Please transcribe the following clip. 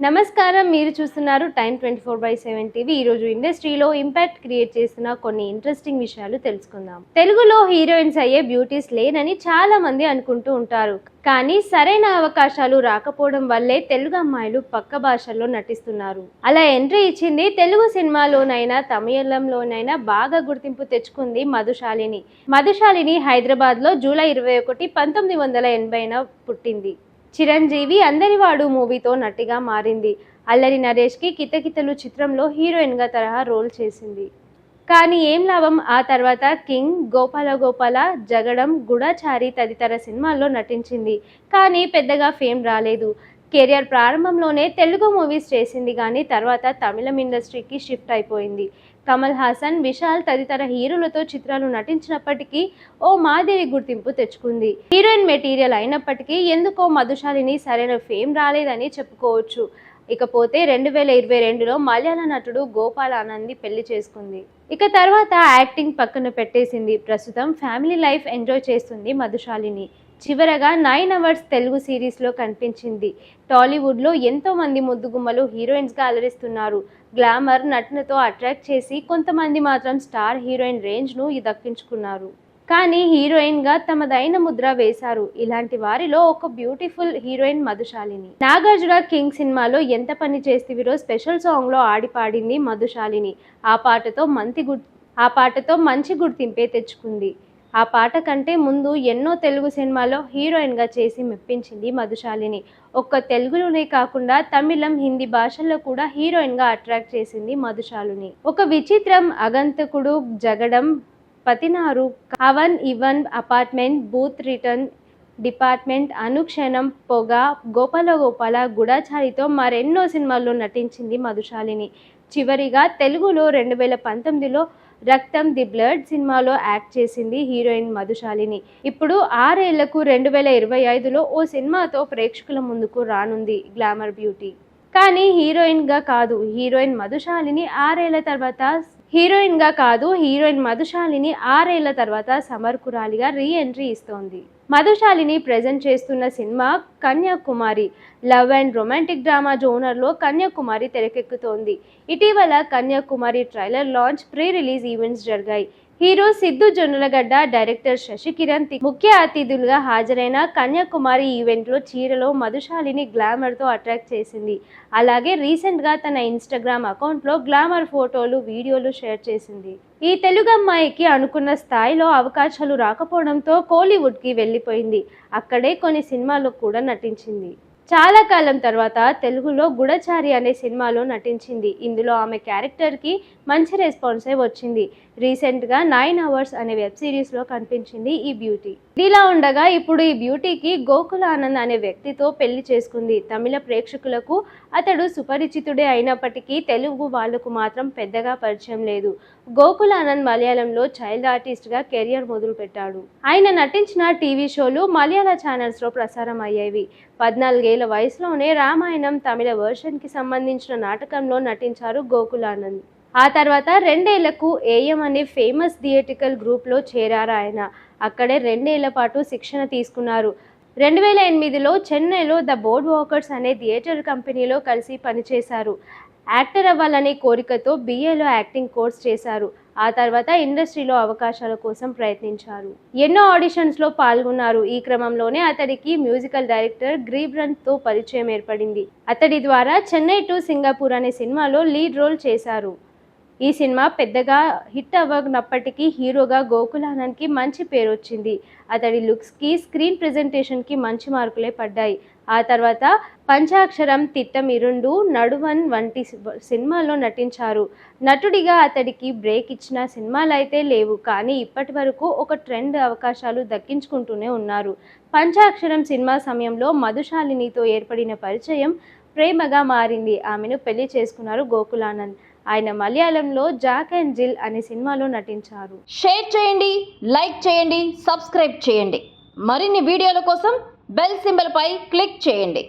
నమస్కారం, మీరు చూస్తున్నారు టైమ్ 24/7 టీవీ. ఈరోజు ఇండస్ట్రీలో ఇంపాక్ట్ క్రియేట్ చేస్తున్న కొన్ని ఇంట్రెస్టింగ్ విషయాలు తెలుసుకుందాం. తెలుగులో హీరోయిన్స్ అయ్యే బ్యూటీస్ లేనని చాలా మంది అనుకుంటూ ఉంటారు. కానీ సరైన అవకాశాలు రాకపోవడం వల్లే తెలుగు అమ్మాయిలు పక్క భాషల్లో నటిస్తున్నారు. అలా ఎంట్రీ ఇచ్చింది తెలుగు సినిమాలోనైనా తమిళంలోనైనా బాగా గుర్తింపు తెచ్చుకుంది మధుశాలిని హైదరాబాద్లో జూలై 21, 1980న పుట్టింది. చిరంజీవి అందరివాడు మూవీతో నటిగా మారింది. అల్లరి నరేష్కి కితకితలు చిత్రంలో హీరోయిన్గా తరహా రోల్ చేసింది. కానీ ఏం లాభం, ఆ తర్వాత కింగ్, గోపాల, జగడం, గూఢచారి తదితర సినిమాల్లో నటించింది. కానీ పెద్దగా ఫేమ్ రాలేదు. కెరియర్ ప్రారంభంలోనే తెలుగు మూవీస్ చేసింది, కానీ తర్వాత తమిళం ఇండస్ట్రీకి షిఫ్ట్ అయిపోయింది. కమల్ హాసన్, విశాల్ తదితర హీరోలతో చిత్రాలు నటించినప్పటికీ ఓ మాదిరి గుర్తింపు తెచ్చుకుంది. హీరోయిన్ మెటీరియల్ అయినప్పటికీ ఎందుకో మధుశాలిని సరైన ఫేమ్ రాలేదని చెప్పుకోవచ్చు. ఇకపోతే 2022లో మలయాళ నటుడు గోపాల్ ఆనంద్ని పెళ్లి చేసుకుంది. ఇక తర్వాత యాక్టింగ్ పక్కన పెట్టేసింది. ప్రస్తుతం ఫ్యామిలీ లైఫ్ ఎంజాయ్ చేస్తుంది మధుశాలిని. చివరగా 9 అవర్స్ తెలుగు సిరీస్లో కనిపించింది. టాలీవుడ్లో ఎంతో మంది ముద్దుగుమ్మలు హీరోయిన్స్గా అలరిస్తున్నారు. గ్లామర్ నటనతో అట్రాక్ట్ చేసి కొంతమంది మాత్రం స్టార్ హీరోయిన్ రేంజ్ను దక్కించుకున్నారు. కానీ హీరోయిన్గా తమదైన ముద్ర వేశారు. ఇలాంటి వారిలో ఒక beautiful heroine Madhu Shalini. Nagarjuna king సినిమాలో ఎంత పని చేస్తేవిరో స్పెషల్ సాంగ్లో ఆడి పాడింది మధుశాలిని. ఆ పాటతో మంచి గుర్తింపే తెచ్చుకుంది. ఆ పాట కంటే ముందు ఎన్నో తెలుగు సినిమాల్లో హీరోయిన్గా చేసి మెప్పించింది మధుశాలిని. ఒక్క తెలుగులోనే కాకుండా తమిళం, హిందీ భాషల్లో కూడా హీరోయిన్గా అట్రాక్ట్ చేసింది మధుశాలిని. ఒక విచిత్రం, అగంతకుడు, జగడం, పతినారు, అవన్ ఇవన్, అపార్ట్మెంట్, బూత్ రిటర్న్ డిపార్ట్మెంట్, అనుక్షణం, పొగ, గోపాల, గూఢచారితో మరెన్నో సినిమాల్లో నటించింది మధుశాలిని. చివరిగా తెలుగులో 2019లో రక్తం ది బ్లడ్ సినిమాలో యాక్ట్ చేసింది హీరోయిన్ మధుశాలిని. ఇప్పుడు 6 ఏళ్లకు 2025లో ఓ సినిమాతో ప్రేక్షకుల ముందుకు రానుంది గ్లామర్ బ్యూటీ. కానీ హీరోయిన్ మధుశాలిని 6 ఏళ్ల తర్వాత సమర్కురాలిగా రీ ఎంట్రీ ఇస్తోంది. మధుశాలిని ప్రెజెంట్ చేస్తున్న సినిమా Kanyakumari. Love and romantic drama జోనర్లో కన్యాకుమారి తెరకెక్కుతోంది. ఇటీవల Kanyakumari trailer launch, pre release events జరిగాయి. హీరో సిద్ధు జొన్నలగడ్డ, డైరెక్టర్ శశికిరణ్ ముఖ్య అతిథులుగా హాజరైన కన్యాకుమారి ఈవెంట్లో చీరలో మధుశాలిని గ్లామర్తో అట్రాక్ట్ చేసింది. అలాగే రీసెంట్గా తన ఇన్స్టాగ్రామ్ అకౌంట్లో గ్లామర్ ఫోటోలు, వీడియోలు షేర్ చేసింది. ఈ తెలుగు అమ్మాయికి అనుకున్న స్థాయిలో అవకాశాలు రాకపోవడంతో కోలీవుడ్కి వెళ్ళిపోయింది. అక్కడే కొన్ని సినిమాల్లో కూడా నటించింది. చాలా కాలం తర్వాత తెలుగులో గూఢచారి అనే సినిమాలో నటించింది. ఇందులో ఆమె క్యారెక్టర్కి మంచి రెస్పాన్సే వచ్చింది. రీసెంట్గా 9 అవర్స్ అనే వెబ్ సిరీస్లో కనిపించింది ఈ బ్యూటీ. ఇదిలా ఉండగా ఇప్పుడు ఈ బ్యూటీకి గోకుల్ ఆనంద్ అనే వ్యక్తితో పెళ్లి చేసుకుంది. తమిళ ప్రేక్షకులకు అతడు సుపరిచితుడే అయినప్పటికీ తెలుగు వాళ్లకు మాత్రం పెద్దగా పరిచయం లేదు. గోకుల్ ఆనంద్ మలయాళంలో చైల్డ్ ఆర్టిస్ట్గా కెరియర్ మొదలుపెట్టాడు. ఆయన నటించిన టీవీ షోలు మలయాళ ఛానల్స్లో ప్రసారం అయ్యేవి. 14 ఏళ్ల వయసులోనే రామాయణం తమిళ వర్షన్కి సంబంధించిన నాటకంలో నటించారు గోకుల్ ఆనంద్. ఆ తర్వాత 2 ఏళ్లకు ఏఎం అనే ఫేమస్ థియేట్రికల్ గ్రూప్లో చేరారు ఆయన. అక్కడే 2 ఏళ్ల పాటు శిక్షణ తీసుకున్నారు. 2008లో చెన్నైలో ద బోర్డ్ వాకర్స్ అనే థియేటర్ కంపెనీలో కలిసి పనిచేశారు. యాక్టర్ అవ్వాలనే కోరికతో BAలో యాక్టింగ్ కోర్స్ చేశారు. ఆ తర్వాత ఇండస్ట్రీలో అవకాశాల కోసం ప్రయత్నించారు. ఎన్నో ఆడిషన్స్లో పాల్గొన్నారు. ఈ క్రమంలోనే అతడికి మ్యూజికల్ డైరెక్టర్ గ్రీబ్రంత్తో పరిచయం ఏర్పడింది. అతడి ద్వారా చెన్నై టు సింగపూర్ అనే సినిమాలో లీడ్ రోల్ చేశారు. ఈ సినిమా పెద్దగా హిట్ అవ్వనప్పటికీ హీరోగా గోకుల్ ఆనంద్కి మంచి పేరు వచ్చింది. అతడి లుక్స్కి, స్క్రీన్ ప్రెజెంటేషన్కి మంచి మార్కులే పడ్డాయి. ఆ తర్వాత పంచాక్షరం, తిట్టం ఇరుండు, నడువన్ వంటి సినిమాల్లో నటించారు. నటుడిగా అతడికి బ్రేక్ ఇచ్చిన సినిమాలైతే లేవు, కానీ ఇప్పటి వరకు ఒక ట్రెండ్ అవకాశాలు దక్కించుకుంటూనే ఉన్నారు. పంచాక్షరం సినిమా సమయంలో మధుశాలినితో ఏర్పడిన పరిచయం ప్రేమగా మారింది. ఆమెను పెళ్లి చేసుకున్నారు గోకుల్ ఆనంద్. ఆయన మలయాళంలో జాక్ అండ్ జిల్ అనే సినిమాలో నటించారు. షేర్ చేయండి, లైక్ చేయండి, సబ్స్క్రైబ్ చేయండి. మరిన్ని వీడియోల కోసం బెల్ సింబల్ పై క్లిక్ చేయండి.